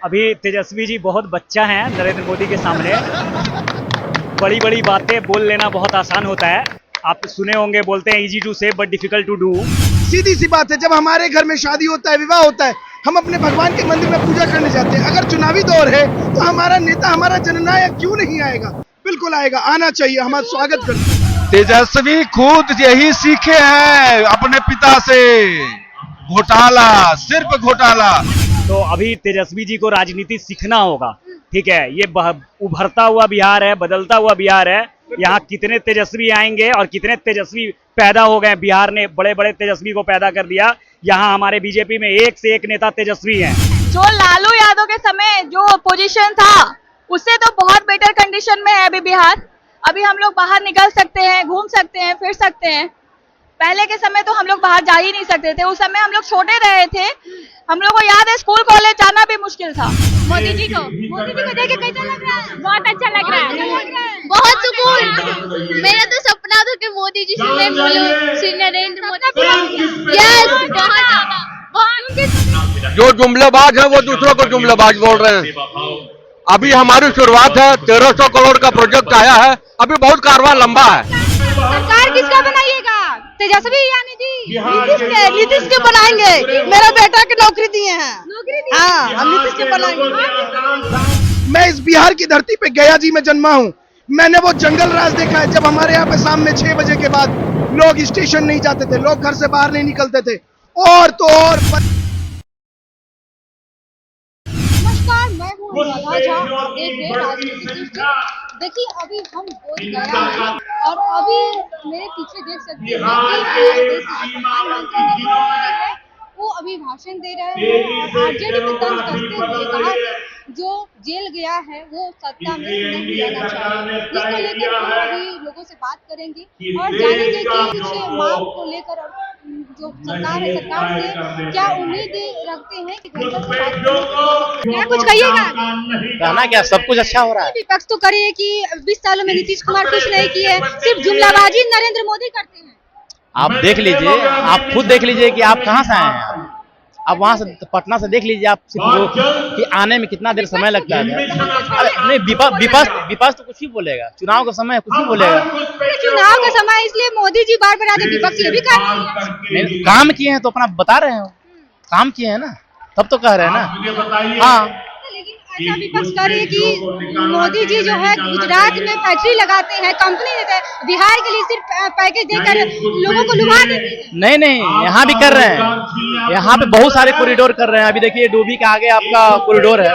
अभी तेजस्वी जी बहुत बच्चा हैं नरेंद्र मोदी के सामने। बड़ी बड़ी बातें बोल लेना बहुत आसान होता है। आप सुने होंगे, बोलते हैं इजी टू से बट डिफिकल्ट टू डू। सीधी सी बात है, जब हमारे घर में शादी होता है, विवाह होता है, हम अपने भगवान के मंदिर में पूजा करने जाते हैं। अगर चुनावी दौर है तो हमारा नेता, हमारा जननायक क्यों नहीं आएगा? बिल्कुल आएगा, आना चाहिए, हमारा स्वागत करते हैं। तेजस्वी खुद यही सीखे हैं अपने पिता से, घोटाला, सिर्फ घोटाला। तो अभी तेजस्वी जी को राजनीति सीखना होगा, ठीक है। ये उभरता हुआ बिहार है, बदलता हुआ बिहार है। यहाँ कितने तेजस्वी आएंगे और कितने तेजस्वी पैदा हो गए। बिहार ने बड़े बड़े तेजस्वी को पैदा कर दिया। यहाँ हमारे बीजेपी में एक से एक नेता तेजस्वी हैं। जो लालू यादव के समय जो पोजीशन था उससे तो बहुत बेटर कंडीशन में है अभी बिहार। अभी हम लोग बाहर निकल सकते हैं, घूम सकते हैं, फिर सकते हैं। पहले के समय तो हम लोग बाहर जा ही नहीं सकते थे। उस समय हम लोग छोटे रहे थे, हम लोग को याद है स्कूल कॉलेज जाना भी मुश्किल था। मोदी जी को देख के कैसा लग रहा है? बहुत अच्छा लग रहा है, बहुत सुकून। मेरा तो सपना था कि मोदी जी से मैं मिलूं, श्री नरेंद्र मोदी। यस, बहुत ज्यादा। जो जुमलेबाज है वो दूसरों को जुमलेबाज बोल रहे हैं। अभी हमारी शुरुआत है, 1300 करोड़ का प्रोजेक्ट आया है, अभी बहुत कारवां लंबा है। सरकार किसका बनाइएगा? तेजस्वी यानी जी नीतीश के बनाएंगे। मेरा बेटा की नौकरी दिए हैं। हाँ, हम नीतीश के बनाएंगे। मैं इस बिहार की धरती पे गया जी में जन्मा हूँ। मैंने वो जंगल राज देखा है, जब हमारे यहाँ पे शाम में 6 बजे के बाद लोग स्टेशन नहीं जाते थे, लोग घर से बाहर नहीं निकलते थे। और तो और नमस्कार, मैं हूँ राधा झा, आप देख रहे हैं राजनीति। देखिए, अभी हम बोध गया हैं और अभी मेरे पीछे देख सकते हैं कि देश के प्रधानमंत्री नरेंद्र मोदी है, वो अभी भाषण दे रहे हैं और आरजेडी पे तंज कसते हुए कहा कि जो जेल गया है वो सत्ता में नहीं आना चाहिए। इसको लेकर हम अभी लोगों से बात करेंगे और जानेंगे कि कुछ मांग को लेकर जो सरकार है, सरकार से क्या उम्मीद रखते हैं कि क्या कुछ कहिएगा? कहना क्या, सब कुछ अच्छा हो रहा है। विपक्ष तो करे कि 20 सालों में नीतीश कुमार कुछ नहीं किए, सिर्फ जुमलाबाजी नरेंद्र मोदी करते हैं। आप देख लीजिए, आप खुद देख लीजिए कि आप कहाँ से आए हैं। आप वहाँ से पटना से देख लीजिए, आप सिर्फ कि आने में कितना देर समय लगता है। अरे नहीं, विपक्ष तो कुछ ही बोलेगा, चुनाव का समय कुछ ही बोलेगा। चुनाव का समय इसलिए मोदी जी बार बार आते, विपक्ष ये भी कर रहे हैं। काम किए हैं तो अपना बता रहे हो, काम किए हैं ना, तब तो कह रहे हैं ना। हाँ, लेकिन ऐसा विपक्ष करे कि मोदी जी जो है गुजरात में फैक्ट्री लगाते हैं, कंपनी देते हैं, बिहार के लिए सिर्फ पैकेज देकर लोगों को लुभा देते हैं। नहीं, यहाँ भी कर रहे हैं। यहाँ पे बहुत सारे कॉरिडोर कर रहे हैं। अभी देखिए, डूबी के आगे आपका कॉरिडोर है,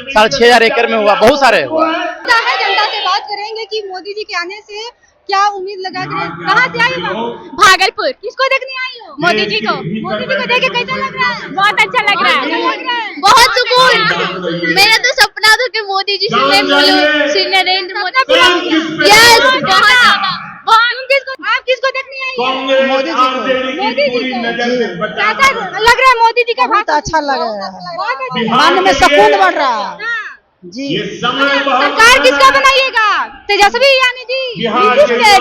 6,500 एकड़ में हुआ, बहुत सारे हुआ। जनता से बात करेंगे कि मोदी जी के आने से क्या उम्मीद लगा कर, कहाँ से आई हो? भागलपुर। किसको देखने आई हो? मोदी जी को देख के कैसा लग रहा है? बहुत अच्छा लग रहा है, बहुत सुकून। मेरा तो सपना था कि मोदी जी से मैं मिलूं, श्री नरेंद्र मोदी। यस, बहुत ज्यादा। आप किसको देखने आई हो? मोदी जी को। कैसा लग रहा है मोदी जी का? बहुत अच्छा लग रहा है, मन में सुकून बढ़ रहा है जी। सरकार किसका बनाइएगा? तेजस्वी यानी जी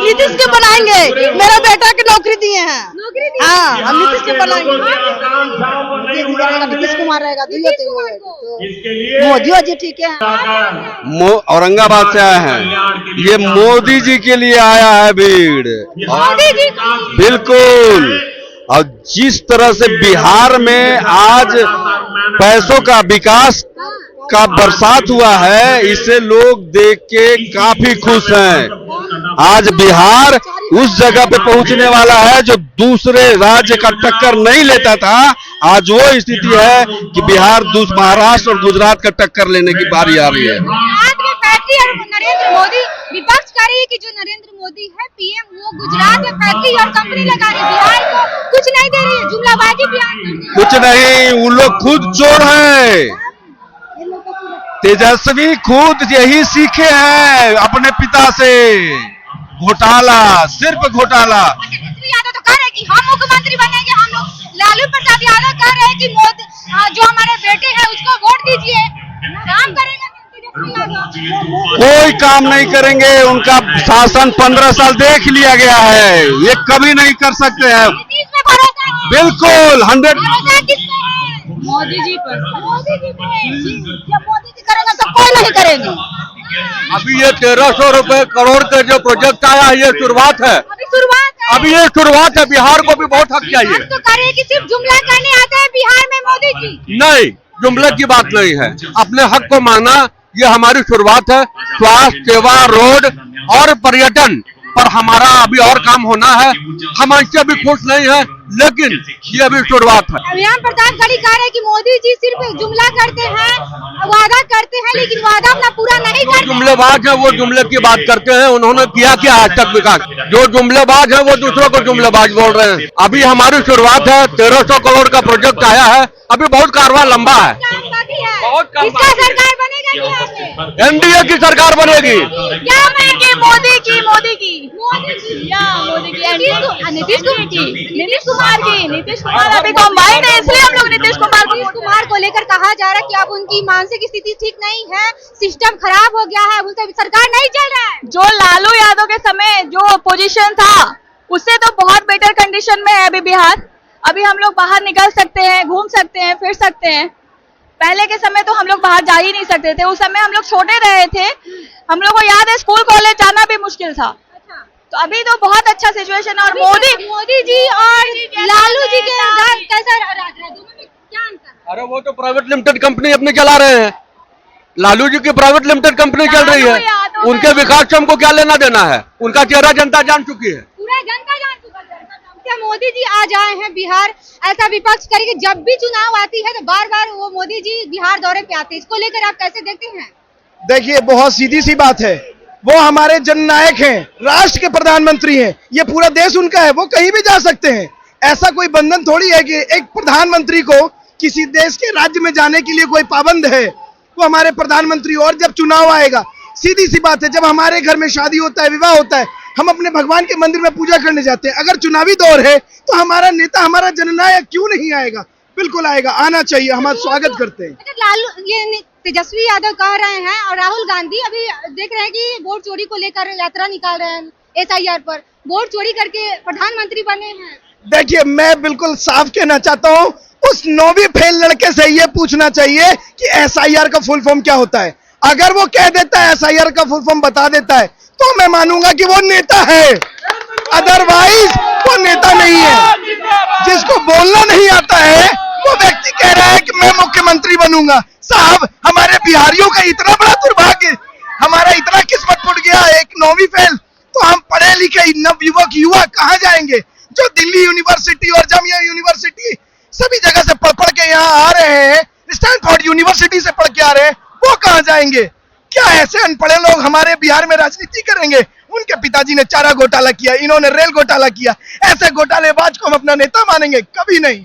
नीतीश के बनाएंगे। मेरा बेटा की नौकरी दिए हैं। हाँ, हम नीतीश के बनाएंगे। नीतीश कुमार रहेगा, मोदी जी ठीक है। औरंगाबाद से आए हैं, ये मोदी जी के लिए आया है भीड़। बिल्कुल। और जिस तरह से बिहार में आज पैसों का विकास का बरसात हुआ है, इसे लोग देख के काफी खुश हैं। आज बिहार उस जगह पे पहुंचने वाला है जो दूसरे राज्य का टक्कर नहीं लेता था। आज वो स्थिति है कि बिहार महाराष्ट्र और गुजरात का टक्कर लेने की बारी आ रही है। नरेंद्र मोदी विपक्ष कर रही है कि जो नरेंद्र मोदी है पीएम, वो गुजरात में फैक्ट्री और कंपनी लगा रही है, बिहार को कुछ नहीं दे रही है, जुमलाबाजी बिहार। कुछ नहीं, उन लोग खुद चोर हैं। तेजस्वी खुद यही सीखे हैं अपने पिता से, घोटाला, सिर्फ घोटाला। तेजस्वी यादव तो कह रहे हैं कि हम मुख्यमंत्री बनेंगे। हम लोग लालू प्रसाद यादव कह रहे हैं कि मोदी जो हमारे बेटे हैं उसको वोट दीजिए, काम करेंगे। कोई काम नहीं करेंगे, उनका शासन 15 साल देख लिया गया है, ये कभी नहीं कर सकते हैं। बिल्कुल 100। मोदी जी पर। मोदी जी पे जब मोदी जी करेंगे तो कोई नहीं करेंगे। अभी ये 1300 रुपए करोड़ का जो प्रोजेक्ट आया है, ये शुरुआत है। अभी शुरुआत है। अभी ये शुरुआत है, बिहार को भी बहुत हक चाहिए। बात तो करे कि सिर्फ जुमला करने आते हैं बिहार में मोदी जी। नहीं, जुमले की बात नहीं है, अपने हक को मांगना ये हमारी शुरुआत है। स्वास्थ्य सेवा, रोड और पर्यटन पर हमारा अभी और काम होना है। हम इससे अभी खुश नहीं है, लेकिन ये अभी शुरुआत है। अभियान प्रतापगढ़ी कह रहे हैं कि मोदी जी सिर्फ जुमला करते हैं, वादा करते हैं, लेकिन वादा अपना पूरा नहीं करते। जुमलेबाज है वो जुमले की बात करते हैं, उन्होंने किया क्या आज तक विकास? जो जुमलेबाज है वो दूसरों को जुमलेबाज बोल रहे हैं। अभी हमारी शुरुआत है, 1300 करोड़ का प्रोजेक्ट आया है, अभी बहुत कारवां लंबा है। बहुत काम किसका सरकार बनेगा बिहार में? एनडीए की सरकार बनेगी। क्या बनेगी? मोदी की, मोदी की, मोदी की, या मोदी की, नीतीश कुमार की। नीतीश कुमार अभी कॉम्बाइंड है, इसलिए हम लोग नीतीश कुमार को लेकर कहा जा रहा है कि अब उनकी मानसिक स्थिति ठीक नहीं है, सिस्टम खराब हो गया है, उनसे सरकार नहीं चल रहा है। जो लालू यादव के समय जो पोजीशन था, उससे तो बहुत बेटर कंडीशन में है अभी बिहार। अभी हम लोग बाहर निकल सकते हैं, घूम सकते हैं, फिर सकते हैं। पहले के समय तो हम लोग बाहर जा ही नहीं सकते थे, उस समय हम लोग छोटे रहे थे, हम लोग को याद है स्कूल कॉलेज जाना भी मुश्किल था। तो अभी तो बहुत अच्छा सिचुएशन है। और मोदी जी और लालू जी के कैसा राज है, दोनों में क्या अंतर है? अरे वो तो प्राइवेट लिमिटेड कंपनी अपनी चला रहे हैं। लालू जी की प्राइवेट लिमिटेड कंपनी चल रही है, उनके विकास से हमको क्या लेना देना है? उनका चेहरा जनता जान चुकी है। पूरा जनता जान चुका है। क्या मोदी जी आ जाए हैं बिहार, ऐसा विपक्ष करेगी? जब भी चुनाव आती है तो बार बार वो मोदी जी बिहार दौरे पे आते हैं, इसको लेकर आप कैसे देखते हैं? देखिए, बहुत सीधी सी बात है, वो हमारे जननायक हैं, राष्ट्र के प्रधानमंत्री हैं, ये पूरा देश उनका है, वो कहीं भी जा सकते हैं। ऐसा कोई बंधन थोड़ी है कि एक प्रधानमंत्री को किसी देश के राज्य में जाने के लिए कोई पाबंद है। वो हमारे प्रधानमंत्री, और जब चुनाव आएगा, सीधी सी बात है, जब हमारे घर में शादी होता है, विवाह होता है, हम अपने भगवान के मंदिर में पूजा करने जाते हैं। अगर चुनावी दौर है तो हमारा नेता, हमारा जननायक क्यों नहीं आएगा? बिल्कुल आएगा, आना चाहिए, हम स्वागत करते हैं। लालू ये तेजस्वी यादव कह रहे हैं और राहुल गांधी अभी देख रहे हैं कि वोट चोरी को लेकर यात्रा निकाल रहे हैं, SIR पर वोट चोरी करके प्रधानमंत्री बने हैं। देखिए, मैं बिल्कुल साफ कहना चाहता हूँ, उस 9वीं फेल लड़के से ये पूछना चाहिए कि SIR का फुल फॉर्म क्या होता है। अगर वो कह देता है, SIR का फुल फॉर्म बता देता है, तो मैं मानूंगा कि वो नेता है, अदरवाइज वो नेता नहीं है। जिसको बोलना नहीं आता है वो व्यक्ति कह रहा है कि मैं मुख्यमंत्री बनूंगा। साहब, हमारे बिहारियों का इतना बड़ा दुर्भाग्य, हमारा इतना किस्मत फूट गया, एक 9वीं फेल, तो हम पढ़े लिखे नवयुवक युवा कहाँ जाएंगे? जो दिल्ली यूनिवर्सिटी और जामिया यूनिवर्सिटी सभी जगह से पढ़ पढ़ के यहाँ आ रहे हैं, स्टैनफोर्ड यूनिवर्सिटी से पढ़ के आ रहे हैं, वो कहाँ जाएंगे? क्या ऐसे अनपढ़े लोग हमारे बिहार में राजनीति करेंगे? उनके पिताजी ने चारा घोटाला किया, इन्होंने रेल घोटाला किया, ऐसे घोटालेबाज को हम अपना नेता मानेंगे? कभी नहीं,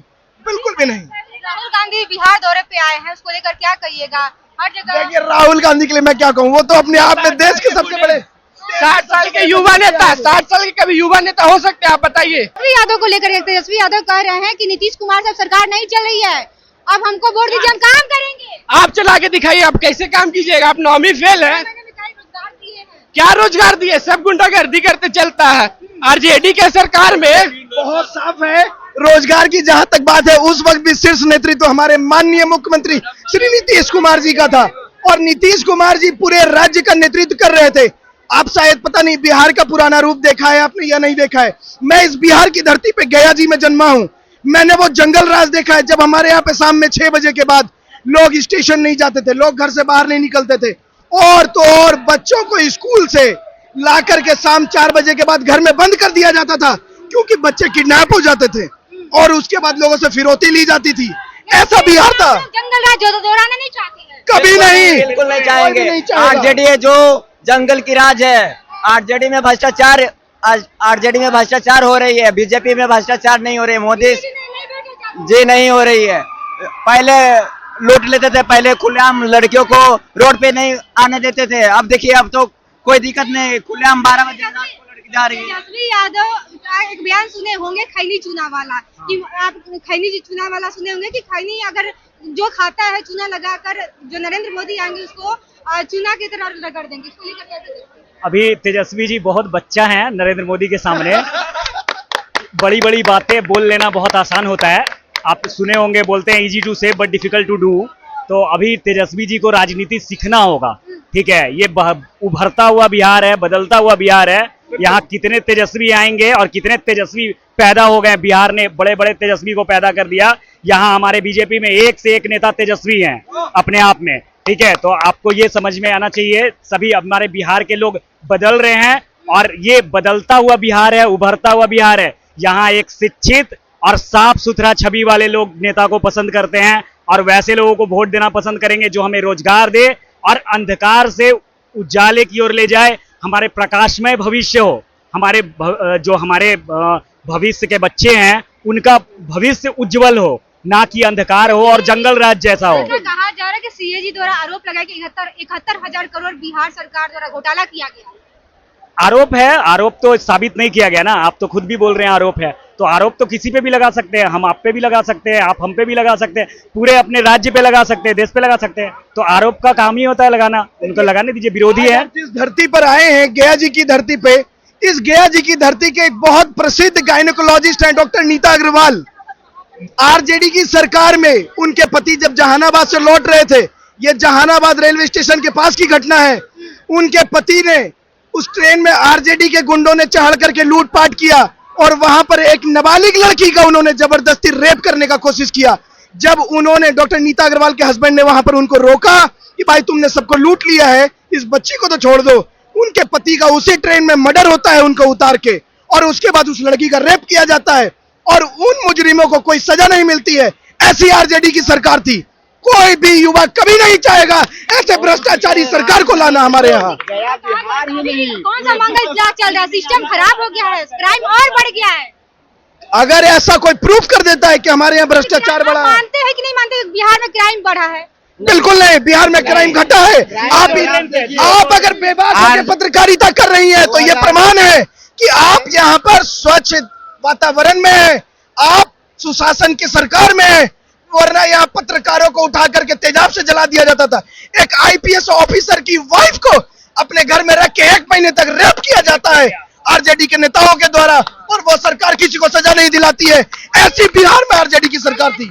बिल्कुल भी नहीं। राहुल गांधी बिहार दौरे पे आए हैं, उसको लेकर क्या कहिएगा? हर जगह देखिए, राहुल गांधी के लिए मैं क्या कहूँ, वो तो अपने आप में देश के सबसे बड़े 60 साल के युवा नेता, 60 साल के कभी युवा नेता हो सकते हैं? आप बताइए। तेजस्वी यादव को लेकर तेजस्वी यादव कह रहे हैं कि नीतीश कुमार साहब सरकार नहीं चल रही है, अब हमको वोट दीजिए, हम काम करेंगे। आप चला के दिखाइए, आप कैसे काम कीजिएगा? आप 9वीं फेल है, रोजगार दिए हैं। क्या रोजगार दिए? सब गुंडागर्दी करते चलता है। आरजेडी के सरकार में बहुत साफ है। रोजगार की जहां तक बात है, उस वक्त भी शीर्ष नेतृत्व हमारे माननीय मुख्यमंत्री श्री नीतीश कुमार जी का था, और नीतीश कुमार जी पूरे राज्य का नेतृत्व कर रहे थे। आप शायद पता नहीं बिहार का पुराना रूप देखा है आपने या नहीं देखा है। मैं इस बिहार की धरती पे गया जी में जन्मा हूं, मैंने वो जंगल राज देखा है, जब हमारे यहाँ पे शाम में 6 बजे के बाद लोग स्टेशन नहीं जाते थे, लोग घर से बाहर नहीं निकलते थे, और तो और बच्चों को स्कूल से ला करके शाम 4 बजे के बाद घर में बंद कर दिया जाता था, क्योंकि बच्चे किडनैप हो जाते थे और उसके बाद लोगों से फिरौती ली जाती थी। ऐसा बिहार था। जंगल राज दोहराना नहीं चाहती है? कभी नहीं, बिल्कुल नहीं चाहेंगे। आरजेडी है जो जंगल की राज है। आरजेडी में भ्रष्टाचार, आरजेडी में भ्रष्टाचार हो रही है, बीजेपी में भ्रष्टाचार नहीं हो रही है, मोदी जी नहीं हो रही है। पहले लूट लेते थे, पहले खुलेआम लड़कियों को रोड पे नहीं आने देते थे, अब देखिए अब तो कोई दिक्कत नहीं, खुलेआम 12 बजे लड़की जा रही है। तेजस्वी यादव का एक बयान सुने होंगे खैनी चूना वाला, कि आप खैनी चूना वाला सुने होंगे कि खैनी अगर जो खाता है चूना लगाकर, जो नरेंद्र मोदी आएंगे उसको चूना की तरह रगड़ देंगे। इसको लेकर कैसे देखते हैं? अभी तेजस्वी जी बहुत बच्चा हैं नरेंद्र मोदी के सामने, बड़ी बड़ी बातें बोल लेना बहुत आसान होता है। आप सुने होंगे, बोलते हैं इजी टू से बट डिफिकल्ट टू डू। तो अभी तेजस्वी जी को राजनीति सीखना होगा, ठीक है। ये उभरता हुआ बिहार है, बदलता हुआ बिहार है। यहाँ कितने तेजस्वी आएंगे और कितने तेजस्वी पैदा हो गए। बिहार ने बड़े बड़े तेजस्वी को पैदा कर दिया। यहाँ हमारे बीजेपी में एक से एक नेता तेजस्वी हैं अपने आप में, ठीक है। तो आपको ये समझ में आना चाहिए, सभी हमारे बिहार के लोग बदल रहे हैं और ये बदलता हुआ बिहार है, उभरता हुआ बिहार है। यहाँ एक शिक्षित और साफ सुथरा छवि वाले लोग नेता को पसंद करते हैं और वैसे लोगों को वोट देना पसंद करेंगे जो हमें रोजगार दे और अंधकार से उजाले की ओर ले जाए, हमारे प्रकाशमय भविष्य हो। हमारे जो हमारे भविष्य के बच्चे हैं उनका भविष्य उज्जवल हो, ना कि अंधकार हो और जंगल राज जैसा हो। कहा जा रहा है कि सीएजी द्वारा आरोप लगाया कि 71,000 करोड़ बिहार सरकार द्वारा घोटाला किया गया। आरोप है, आरोप तो साबित नहीं किया गया ना। आप तो खुद भी बोल रहे हैं आरोप है, तो आरोप तो किसी पे भी लगा सकते हैं। हम आप पे भी लगा सकते हैं, आप हम पे भी लगा सकते हैं, पूरे अपने राज्य पे लगा सकते हैं, देश पे लगा सकते हैं। तो आरोप का काम ही होता है लगाना, उनको लगाने दीजिए, विरोधी है। इस धरती पर आए हैं, गया जी की धरती पे। इस गया जी की धरती के एक बहुत प्रसिद्ध गायनेकोलॉजिस्ट हैं डॉक्टर नीता अग्रवाल। आरजेडी की सरकार में उनके पति जब जहानाबाद से लौट रहे थे, ये जहानाबाद रेलवे स्टेशन के पास की घटना है, उनके पति ने उस ट्रेन में आरजेडी के गुंडों ने चढ़ करके लूटपाट किया और वहां पर एक नाबालिग लड़की का उन्होंने जबरदस्ती रेप करने का कोशिश किया। जब उन्होंने डॉक्टर नीता अग्रवाल के हस्बैंड ने वहां पर उनको रोका कि भाई तुमने सबको लूट लिया है, इस बच्ची को तो छोड़ दो, उनके पति का उसी ट्रेन में मर्डर होता है उनको उतार के, और उसके बाद उस लड़की का रेप किया जाता है और उन मुजरिमों को कोई सजा नहीं मिलती है। ऐसी आरजेडी की सरकार थी। कोई भी युवा कभी नहीं चाहेगा ऐसे भ्रष्टाचारी सरकार को लाना हमारे यहाँ। कौन सा मंगल जांच चल रहा है? सिस्टम खराब हो गया है, क्राइम और बढ़ गया है। अगर ऐसा कोई प्रूफ कर देता है कि हमारे यहाँ भ्रष्टाचार बढ़ा है, मानते हैं कि नहीं मानते बिहार में क्राइम बढ़ा है? बिल्कुल नहीं, बिहार में क्राइम घटा है। आप अगर बेबाक होकर पत्रकारिता कर रही हैं तो ये प्रमाण है कि आप यहाँ पर स्वच्छ वातावरण में हैं, आप सुशासन की सरकार में हैं, वरना यहाँ पत्रकारों को उठा करके तेजाब से जला दिया जाता था। एक आईपीएस ऑफिसर की वाइफ को अपने घर में रख के 1 महीने तक रेप किया जाता है आरजेडी के नेताओं के द्वारा, और वो सरकार किसी को सजा नहीं दिलाती है। ऐसी बिहार में आरजेडी की सरकार थी।